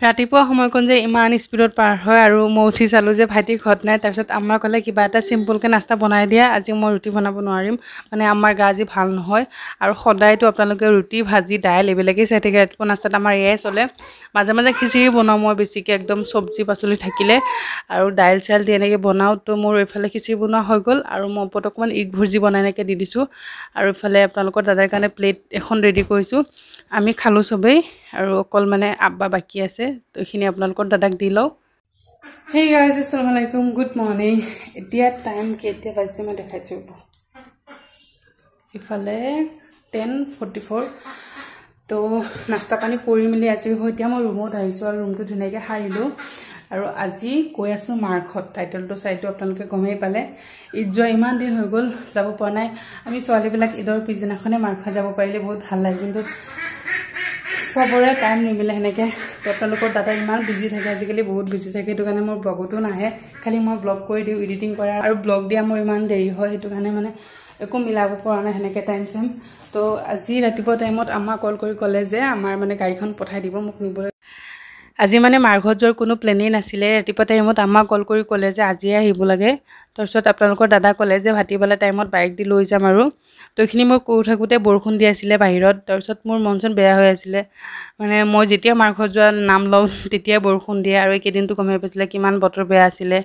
ৰাতিপুৱা সময়কণ যে ইমান স্পীডত পাৰ হয় আৰু মই উঠি চালোঁ যে ভাইটিৰ ঘৰত নাই। তাৰপিছত আমাৰ ক'লে কিবা এটা চিম্পুলকৈ নাস্তা বনাই দিয়া, আজি মই ৰুটি বনাব নোৱাৰিম, মানে আমাৰ গা আজি ভাল নহয়। আৰু সদায়তো আপোনালোকে ৰুটি ভাজি দাইল এইবিলাকেই চাই থাকে, ৰাতিপুৱা নাস্তাত আমাৰ এয়াই চলে। মাজে মাজে খিচিৰি বনাওঁ মই বেছিকৈ, একদম চব্জি পাচলি থাকিলে আৰু দাইল চাইল দি এনেকৈ বনাওঁ। তো মোৰ এইফালে খিচিৰি বনোৱা হৈ গ'ল আৰু মই ওপৰত অকণমান ইগ ভুজি বনাই এনেকৈ দি দিছোঁ। আৰু এইফালে আপোনালোকৰ দাদাৰ কাৰণে প্লেট এখন ৰেডি কৰিছোঁ। আমি খালোঁ চবেই আৰু অকল মানে আব্বা বাকী আছে, তো এইখিনি আপোনালোকৰ দাদাক দি লওঁ। হেই গাইজ, আসসালামু আলাইকুম, গুড মৰ্ণিং। এতিয়া টাইম কেতিয়া বাজিছে মই দেখাইছোঁ। ইফালে 10:44। তো নাস্তা পানী কৰি মেলি আজৰি হৈ এতিয়া মই ৰুমত আহিছোঁ আৰু ৰুমটো ধুনীয়াকৈ সাৰিলোঁ। আৰু আজি গৈ আছোঁ মাৰ ঘৰত। টাইটেলটো চাইটো আপোনালোকে গমেই পালে। ঈদ যোৱা ইমান দিন হৈ গ'ল, যাব পৰা নাই। আমি ছোৱালীবিলাক ঈদৰ পিছদিনাখনে মাৰ ঘৰ যাব পাৰিলে বহুত ভাল লাগে, কিন্তু চবৰে টাইম নিমিলে সেনেকৈ। তো আপোনালোকৰ দাদা ইমান বিজি থাকে, আজিকালি বহুত বিজি থাকে, সেইটো কাৰণে মোৰ ব্লগতো নাহে। খালি মই ব্লগ কৰি দিওঁ, এডিটিং কৰা আৰু ব্লগ দিয়া মোৰ ইমান দেৰি হয়, সেইটো কাৰণে মানে একো মিলাব পৰা নাই সেনেকৈ টাইম চাইম। তো আজি ৰাতিপুৱা টাইমত আমাক কল কৰি ক'লে যে আমাৰ মানে গাড়ীখন পঠাই দিব মোক নিবলৈ। আজি মানে মাৰ ঘৰত যোৱাৰ কোনো প্লেনেই নাছিলে। ৰাতিপুৱা টাইমত আমাক কল কৰি ক'লে যে আজিয়ে আহিব লাগে। তাৰপিছত আপোনালোকৰ দাদা ক'লে যে ভাটিবেলা টাইমত বাইক দি লৈ যাম আৰু। তো এইখিনি মই কৰি থাকোঁতে বৰষুণ দি আছিলে বাহিৰত। তাৰপিছত মোৰ মন চন বেয়া হৈ আছিলে, মানে মই যেতিয়া মাৰ ঘৰত যোৱা নাম লওঁ তেতিয়াই বৰষুণ দিয়ে, আৰু এইকেইদিনটো গমেই পাইছিলে কিমান বতৰ বেয়া আছিলে।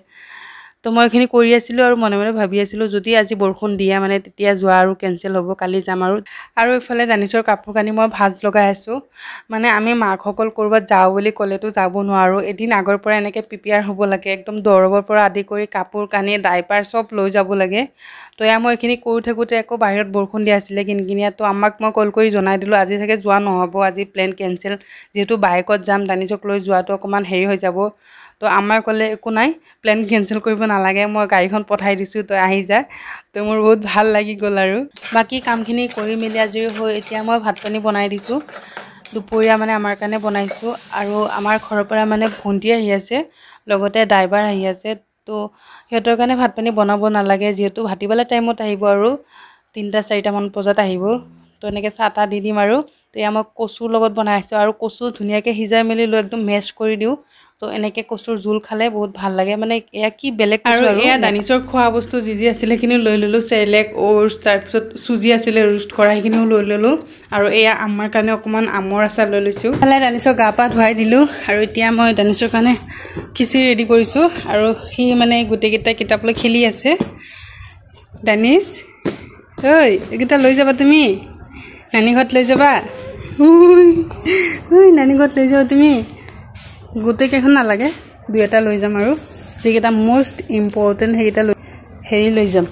তো মই এইখিনি কৰি আছিলোঁ আৰু মনে মনে ভাবি আছিলোঁ যদি আজি বৰষুণ দিয়ে মানে তেতিয়া যোৱা আৰু কেঞ্চেল হ'ব, কালি যাম আৰু। আৰু এইফালে দানিছৰ কাপোৰ কানি মই ভাজ লগাই আছোঁ। মানে আমি মাকসকল ক'ৰবাত যাওঁ বুলি ক'লেতো যাব নোৱাৰোঁ, এদিন আগৰ পৰা এনেকৈ প্ৰিপেয়াৰ হ'ব লাগে, একদম দৰবৰ পৰা আদি কৰি কাপোৰ কানি ডাইপাৰ চব লৈ যাব লাগে। তো এয়া মই এইখিনি কৰি থাকোঁতে আকৌ বাহিৰত বৰষুণ দিয়া আছিলে কিনকিনীয়া। তো আমাক মই কল কৰি জনাই দিলোঁ আজি চাগে যোৱা নহ'ব, আজি প্লেন কেঞ্চেল, যিহেতু বাইকত যাম, দানিছক লৈ যোৱাটো অকণমান হেৰি হৈ যাব। তো আমাৰ ক'লে একো নাই, প্লেন কেঞ্চেল কৰিব নালাগে, মই গাড়ীখন পঠাই দিছোঁ, তই আহি যা। তো মোৰ বহুত ভাল লাগি গ'ল আৰু বাকী কামখিনি কৰি মেলি আজৰি হৈ এতিয়া মই ভাত পানী বনাই দিছোঁ। দুপৰীয়া মানে আমাৰ কাৰণে বনাইছোঁ, আৰু আমাৰ ঘৰৰ পৰা মানে ভণ্টি আহি আছে, লগতে ড্ৰাইভাৰ আহি আছে। তো সিহঁতৰ কাৰণে ভাত পানী বনাব নালাগে, যিহেতু ভাটিবেলা টাইমত আহিব আৰু 3-4মান বজাত আহিব। তো এনেকৈ চাহ তাহ দি দিম আৰু। তো এয়া মই কচুৰ লগত বনাই আছোঁ, আৰু কচু ধুনীয়াকৈ সিজাই মেলি লৈ একদম মেছ কৰি দিওঁ। তো এনেকৈ কচুৰ জোল খালে বহুত ভাল লাগে, মানে এয়া কি বেলেগ। আৰু এয়া দানিছৰ খোৱা বস্তু যি যি আছিলে সেইখিনিও লৈ ল'লোঁ, চেৰেলেক, অ'টছ, তাৰপিছত চুজি আছিলে ৰোষ্ট কৰা সেইখিনিও লৈ ল'লোঁ। আৰু এয়া আমাৰ কাৰণে অকণমান আমৰ আচাৰ লৈ লৈছোঁ। ইফালে দানিছৰ গা পা ধুৱাই দিলোঁ, আৰু এতিয়া মই দানিছৰ কাৰণে খিচিৰি ৰেডি কৰিছোঁ। আৰু সি মানে গোটেইকেইটা কিতাপ লৈ খেলি আছে। দানিছ ঐ, এইকেইটা লৈ যাবা তুমি, নানী ঘৰত লৈ যাবা। নানী ঘৰত লৈ যাবা তুমি। গোটেইকেইখন নালাগে, 2-এটা লৈ যাম, আৰু যিকেইটা মষ্ট ইম্পৰ্টেণ্ট সেইকেইটা লৈ যাম।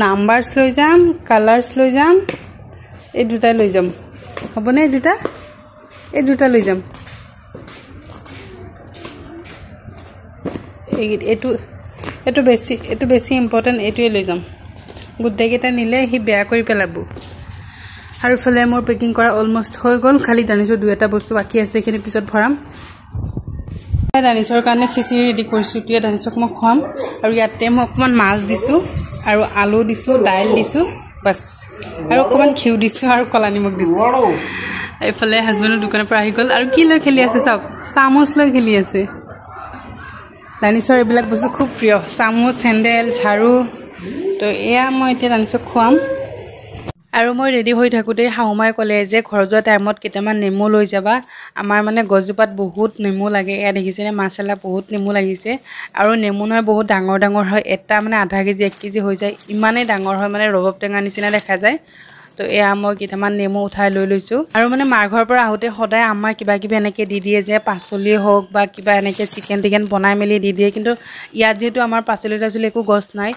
নাম্বাৰছ লৈ যাম, কালাৰ্ছ লৈ যাম, এই 2টাই লৈ যাম, হ'বনে? এই দুটা লৈ যাম। এইটো বেছি ইম্পৰ্টেণ্ট, এইটোৱে লৈ যাম। গোটেইকেইটা নিলে সি বেয়া কৰি পেলাব। আৰু ইফালে মোৰ পেকিং কৰা অলমষ্ট হৈ গ'ল, খালি দানিছৰ 2-এটা বস্তু বাকী আছে, সেইখিনি পিছত ভৰাম। দানিছৰ কাৰণে খিচিৰি ৰেডি কৰিছোঁ, এতিয়া দানিছক মই খুৱাম। আৰু ইয়াতে মই অকণমান মাছ দিছোঁ, আৰু আলু দিছোঁ, দাইল দিছোঁ, বাছ, আৰু অকণমান ঘিউ দিছোঁ, আৰু ক'লা নিমখ দিছোঁ। এইফালে হাজবেণ্ডৰ দোকানৰ পৰা আহি গ'ল, আৰু কি লৈ খেলি আছে চাওক, চামুচ লৈ খেলি আছে। দানিছৰ এইবিলাক বস্তু খুব প্ৰিয়, চামুচ, চেণ্ডেল, ঝাৰু। তো এয়া মই এতিয়া দানিছক খুৱাম। আৰু মই ৰেডি হৈ থাকোঁতেই শাহুমাই ক'লে যে ঘৰ যোৱা টাইমত কেইটামান নেমু লৈ যাবা, আমাৰ মানে গছজোপাত বহুত নেমু লাগে। এয়া দেখিছেনে মাছালা বহুত নেমু লাগিছে, আৰু নেমু নহয় বহুত ডাঙৰ ডাঙৰ হয়, এটা মানে আধা কেজি 1 কেজি হৈ যায়, ইমানেই ডাঙৰ হয়, মানে ৰবাব টেঙাৰ নিচিনা দেখা যায়। তো এয়া মই কেইটামান নেমু উঠাই লৈ লৈছোঁ। আৰু মানে মাৰ ঘৰৰ পৰা আহোঁতে সদায় আমাৰ কিবা কিবি এনেকৈ দি দিয়ে যে, পাচলি হওক বা কিবা এনেকৈ চিকেন টিকেন বনাই মেলি দি দিয়ে, কিন্তু ইয়াত যিহেতু আমাৰ পাচলি তাচলি একো গছ নাই,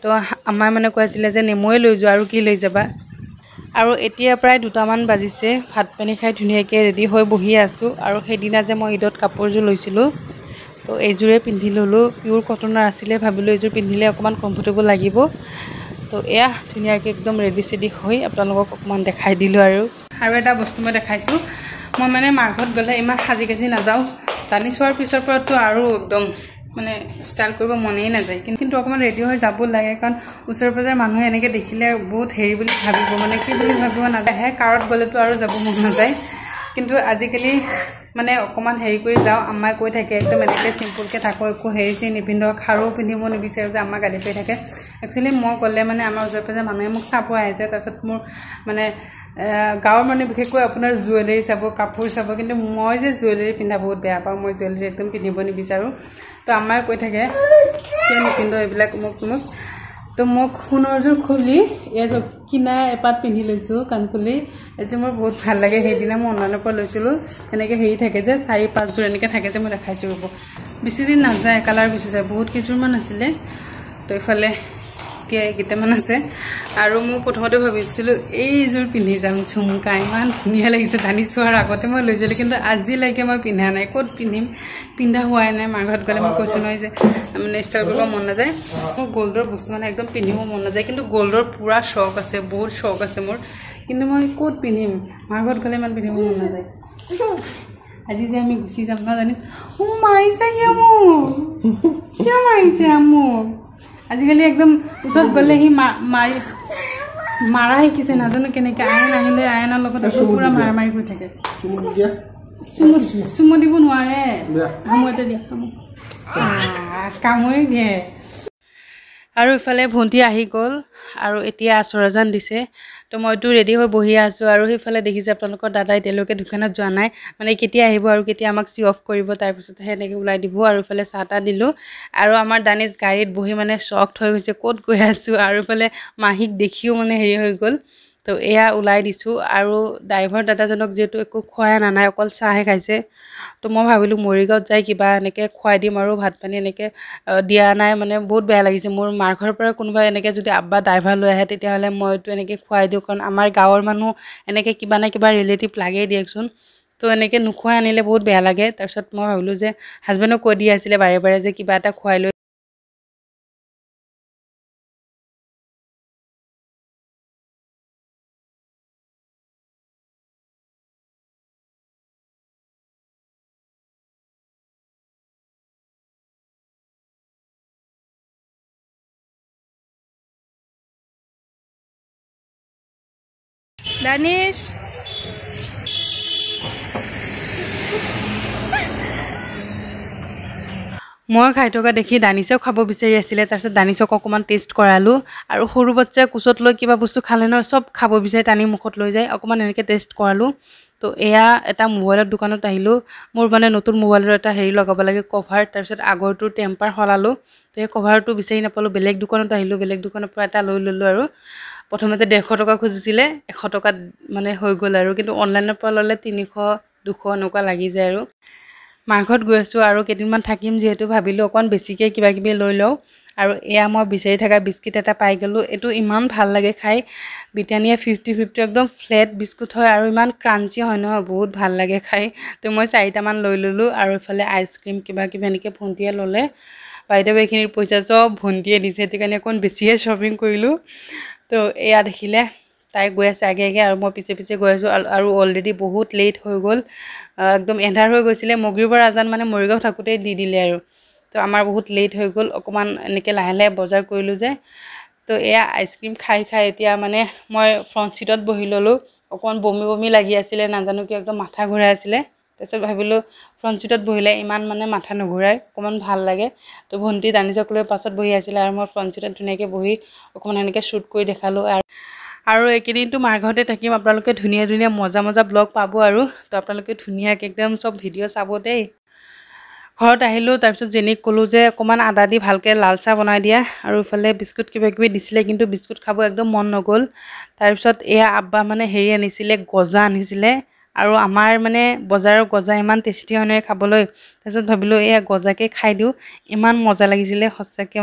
তো আমাৰ মানে কৈ আছিলে যে নেমুৱে লৈ যোৱা, আৰু কি লৈ যাবা। আৰু এতিয়া প্ৰায় 2টামান বাজিছে, ভাত পানী খাই ধুনীয়াকৈ ৰেডি হৈ বহি আছোঁ। আৰু সেইদিনা যে মই ঈদত কাপোৰযোৰ লৈছিলোঁ, তো এইযোৰে পিন্ধি ল'লোঁ, পিয়'ৰ কটনৰ আছিলে, ভাবিলোঁ এইযোৰ পিন্ধিলে অকণমান কমফৰ্টেবল লাগিব। তো এয়া ধুনীয়াকৈ একদম ৰেডি চেডি হৈ আপোনালোকক অকণমান দেখাই দিলোঁ। আৰু এটা বস্তু মই দেখাইছোঁ, মই মানে মাৰ ঘৰত গ'লে ইমান সাজি কাজি নাযাওঁ, দানি চোৱাৰ পিছৰ পৰাতো আৰু একদম মানে ষ্টাইল কৰিব মনেই নাযায়, কিন্তু অকণমান ৰেডি হৈ যাব লাগে, কাৰণ ওচৰে পাজৰে মানুহে এনেকৈ দেখিলে বহুত হেৰি বুলি ভাবিব, মানে কি বুলি ভাবিব নাজানে। কাৰত গ'লেতো আৰু যাব মন নাযায়, কিন্তু আজিকালি মানে অকণমান হেৰি কৰি যাওঁ আম্মাই কৈ থাকে একদম এনেকৈ চিম্পুলকৈ থাকোঁ একো হেৰি চেৰি নিপিন্ধক খাৰু পিন্ধিব নিবিচাৰোঁ যে আম্মা গালি কৰি থাকে একচুৱেলি মই গ'লে মানে আমাৰ ওচৰে পাজৰে মানুহে মোক চাব আহিছে তাৰপিছত মোৰ মানে গাঁৱৰ মানে বিশেষকৈ আপোনাৰ জুৱেলাৰী চাব কাপোৰ চাব কিন্তু মই যে জুৱেলাৰী পিন্ধা বহুত বেয়া পাওঁ মই জুৱেলাৰী একদম পিন্ধিব নিবিচাৰোঁ তো আম্মাই কৈ থাকে কিয় নিপিন্ধ এইবিলাক মোক তো মই সোণৰযোৰ খুলি এযোৰ কিনা এপাত পিন্ধি লৈছোঁ কাণফুলি এযোৰ মোৰ বহুত ভাল লাগে সেইদিনা মই অনলাইনৰ পৰা লৈছিলোঁ এনেকৈ হেৰি থাকে যে 4-5 যোৰ এনেকৈ থাকে যে মই দেখাইছোঁ ৰ'ব বেছি দিন নাযায় কালাৰ গুচি যায় বহুত কেইযোৰমান আছিলে তো এইফালে এতিয়া এইকেইটামান আছে আৰু মই প্ৰথমতে ভাবিছিলোঁ এইযোৰ পিন্ধি যাম ঝুমকা ইমান ধুনীয়া লাগিছে ধানি চোৱাৰ আগতে মই লৈছিলোঁ কিন্তু আজিলৈকে মই পিন্ধা নাই ক'ত পিন্ধিম পিন্ধা হোৱাই নাই মাৰ ঘৰত গ'লে মই কৈছোঁ নহয় যে মানে ষ্টাইল কৰিব মন নাযায় মোৰ গ'ল্ডৰ বস্তু মানে একদম পিন্ধিব মন নাযায় কিন্তু গ'ল্ডৰ পূৰা চখ আছে বহুত চখ আছে মোৰ কিন্তু মই ক'ত পিন্ধিম মাৰ ঘৰত গ'লে ইমান পিন্ধিব মন নাযায় আজি যে আমি গুচি যাম ন জানিম মাৰিছে কিয় মাৰিছে মোক আজিকালি একদম ওচৰত গ'লে সি মাৰা শিকিছে নাজানো কেনেকৈ আইন আহিলে আইনৰ লগত পূৰা মাৰি কৰি থাকে চুমু দিব নোৱাৰে সময়তে দিয়া কামুৰি দিয়ে আৰু ইফালে ভণ্টি আহি গ'ল আৰু এতিয়া আচৰজান দিছে তো মইতো ৰেডি হৈ বহি আছোঁ আৰু সেইফালে দেখিছে আপোনালোকৰ দাদা এতিয়ালৈকে দোকানত যোৱা নাই মানে কেতিয়া আহিব আৰু কেতিয়া আমাক চি অফ কৰিব তাৰপিছতহে এনেকৈ ওলাই দিব আৰু ইফালে চাহ তাহ দিলোঁ আৰু আমাৰ দানিছ গাড়ীত বহি মানে শ্বকড হৈ গৈছে ক'ত গৈ আছোঁ আৰু ইফালে মাহীক দেখিও মানে হেৰি হৈ গ'ল তো এয়া ওলাই দিছোঁ আৰু ড্ৰাইভাৰ দাদাজনক যিহেতু একো খুৱাই অনা নাই অকল চাহে খাইছে তো মই ভাবিলোঁ মৰিগাঁৱত যাই কিবা এনেকৈ খুৱাই দিম আৰু ভাত পানী এনেকৈ দিয়া নাই মানে বহুত বেয়া লাগিছে মোৰ মাৰ ঘৰৰ পৰা কোনোবা এনেকৈ যদি আব্বা ড্ৰাইভাৰ লৈ আহে তেতিয়াহ'লে মইতো এনেকৈ খুৱাই দিওঁ কাৰণ আমাৰ গাঁৱৰ মানুহ এনেকৈ কিবা না কিবা ৰিলেটিভ লাগেই দিয়কচোন তো এনেকৈ নোখোৱাই আনিলে বহুত বেয়া লাগে তাৰপিছত মই ভাবিলোঁ যে হাজবেণ্ডক কৈ দি আছিলে বাৰে বাৰে যে কিবা এটা খুৱাই লৈ দানিছ মই খাই থকা দেখি দানিছেও খাব বিচাৰি আছিলে তাৰপিছত দানিছক অকণমান টেষ্ট কৰালোঁ আৰু সৰু বাচ্চাই কোচত লৈ কিবা বস্তু খালে নহয় চব খাব বিচাৰি টানি মুখত লৈ যায় অকণমান এনেকৈ টেষ্ট কৰালোঁ তো এয়া এটা মোবাইলৰ দোকানত আহিলোঁ মোৰ মানে নতুন মোবাইলৰ এটা হেৰি লগাব লাগে কভাৰ তাৰপিছত আগৰটোৰ টেম্পাৰ সলালোঁ তো সেই কভাৰটো বিচাৰি নাপালোঁ বেলেগ দোকানত আহিলোঁ বেলেগ দোকানৰ পৰা এটা লৈ ল'লোঁ আৰু প্ৰথমতে 150 টকা খুজিছিলে 100 টকাত মানে হৈ গ'ল আৰু কিন্তু অনলাইনৰ পৰা ল'লে 300-200 এনেকুৱা লাগি যায় আৰু মাৰ ঘৰত গৈ আছোঁ আৰু কেইদিনমান থাকিম যিহেতু ভাবিলোঁ অকণ বেছিকৈ কিবা কিবি লৈ লওঁ আৰু এয়া মই বিচাৰি থকা বিস্কিট এটা পাই গ'লোঁ এইটো ইমান ভাল লাগে খাই ব্ৰিটানিয়া 50-50 একদম ফ্লেট বিস্কুট হয় আৰু ইমান ক্ৰাঞ্চি হয় নহয় বহুত ভাল লাগে খাই তো মই 4টামান লৈ ল'লোঁ আৰু ইফালে আইচক্ৰীম কিবা কিবি এনেকৈ ভণ্টিয়ে ল'লে বাইদেউ এইখিনিৰ পইচা চব ভণ্টিয়ে দিছে সেইটো কাৰণে অকণ বেছিয়ে শ্বপিং কৰিলোঁ তো এয়া দেখিলে তাই গৈ আছে আগে আগে আৰু মই পিছে পিছে গৈ আছোঁ আৰু অলৰেডি বহুত লেট হৈ গ'ল একদম এন্ধাৰ হৈ গৈছিলে মগৰিবৰ আজান মানে মৰিগাঁও থাকোঁতেই দি দিলে আৰু তো আমাৰ বহুত লেট হৈ গ'ল অকণমান এনেকৈ লাহে লাহে বজাৰ কৰিলোঁ যে তো এয়া আইচক্ৰীম খাই এতিয়া মানে মই ফ্ৰণ্ট ছিটত বহি ল'লোঁ অকণমান বমি বমি লাগি আছিলে নাজানো কিয় একদম মাথা ঘূৰাই আছিলে তাৰপিছত ভাবিলোঁ ফ্ৰণ্ট ছিটত বহিলে ইমান মানে মাথা নুঘূৰাই অকণমান ভাল লাগে তো ভণ্টি দানিছক লৈ পাছত বহি আছিলে আৰু মই ফ্ৰণ্ট ছিটত ধুনীয়াকৈ বহি অকণমান এনেকৈ শ্বুট কৰি দেখালোঁ আৰু এইকেইদিনটো মাৰ ঘৰতে থাকিম আপোনালোকে ধুনীয়া ধুনীয়া মজা মজা ব্লগ পাব আৰু তো আপোনালোকে ধুনীয়াকৈ একদম চব ভিডিঅ' চাব দেই ঘৰত আহিলোঁ তাৰপিছত জেনিক ক'লোঁ যে অকণমান আদা দি ভালকৈ লাল চাহ বনাই দিয়া আৰু ইফালে বিস্কুট কিবা কিবি দিছিলে কিন্তু বিস্কুট খাব একদম মন নগ'ল তাৰপিছত এয়া আব্বা মানে হেৰি আনিছিলে গজা আনিছিলে আৰু আমাৰ মানে বজাৰৰ গজা ইমান টেষ্টি হয় নহয় খাবলৈ তাৰপিছত ভাবিলোঁ এয়া গজাকে খাই দিওঁ ইমান মজা লাগিছিলে সঁচাকৈ